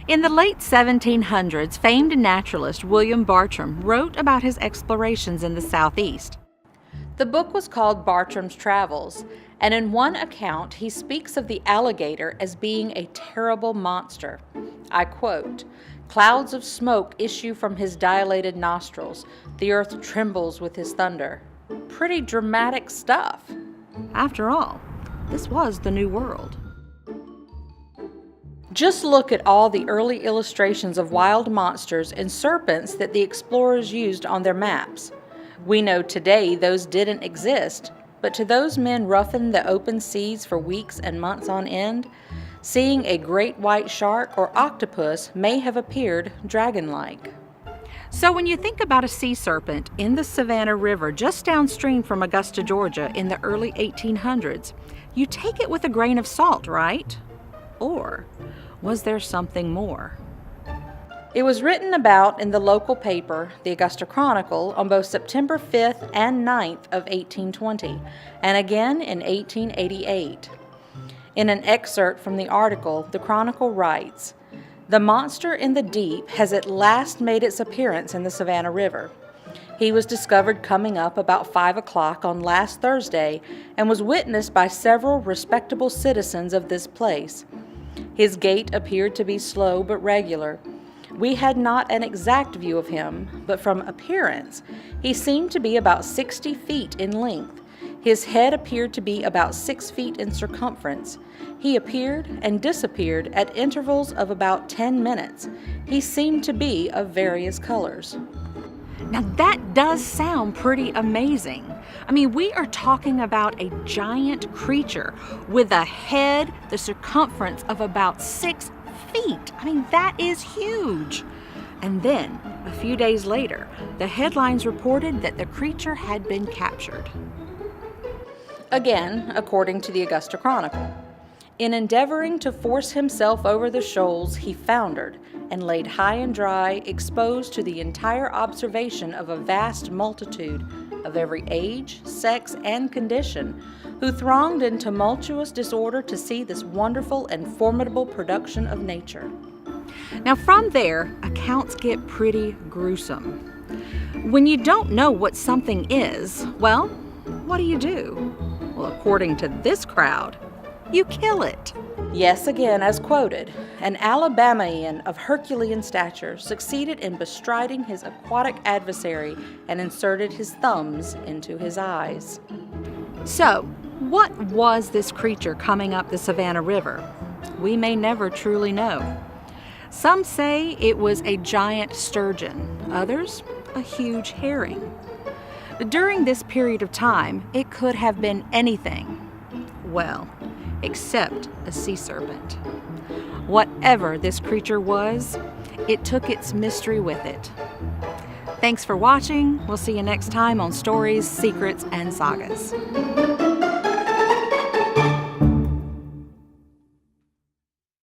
In the late 1700s, famed naturalist William Bartram wrote about his explorations in the southeast. The book was called Bartram's Travels, and in one account he speaks of the alligator as being a terrible monster. I quote, "Clouds of smoke issue from his dilated nostrils. The earth trembles with his thunder." Pretty dramatic stuff. After all, this was the New World. Just look at all the early illustrations of wild monsters and serpents that the explorers used on their maps. We know today those didn't exist, but to those men roughing the open seas for weeks and months on end, seeing a great white shark or octopus may have appeared dragon-like. So when you think about a sea serpent in the Savannah River just downstream from Augusta, Georgia in the early 1800s, you take it with a grain of salt, right? Or was there something more? It was written about in the local paper, the Augusta Chronicle, on both September 5th and 9th of 1820, and again in 1888. In an excerpt from the article, the Chronicle writes, "The monster in the deep has at last made its appearance in the Savannah River. He was discovered coming up about 5 o'clock on last Thursday and was witnessed by several respectable citizens of this place. His gait appeared to be slow but regular. We had not an exact view of him, but from appearance, he seemed to be about 60 feet in length. His head appeared to be about 6 feet in circumference. He appeared and disappeared at intervals of about 10 minutes. He seemed to be of various colors." Now that does sound pretty amazing. I mean, we are talking about a giant creature with a head the circumference of about 6 feet. I mean, that is huge. And then, a few days later, the headlines reported that the creature had been captured. Again, according to the Augusta Chronicle, "In endeavoring to force himself over the shoals, he foundered and laid high and dry, exposed to the entire observation of a vast multitude of every age, sex, and condition, who thronged in tumultuous disorder to see this wonderful and formidable production of nature." Now from there, accounts get pretty gruesome. When you don't know what something is, well, what do? Well, according to this crowd, you kill it. Yes, again, as quoted, "An Alabamian of Herculean stature succeeded in bestriding his aquatic adversary and inserted his thumbs into his eyes." So, what was this creature coming up the Savannah River? We may never truly know. Some say it was a giant sturgeon, others a huge herring. During this period of time, it could have been anything. Well, except a sea serpent. Whatever this creature was, it took its mystery with it. Thanks for watching. We'll see you next time on Stories, Secrets, and Sagas.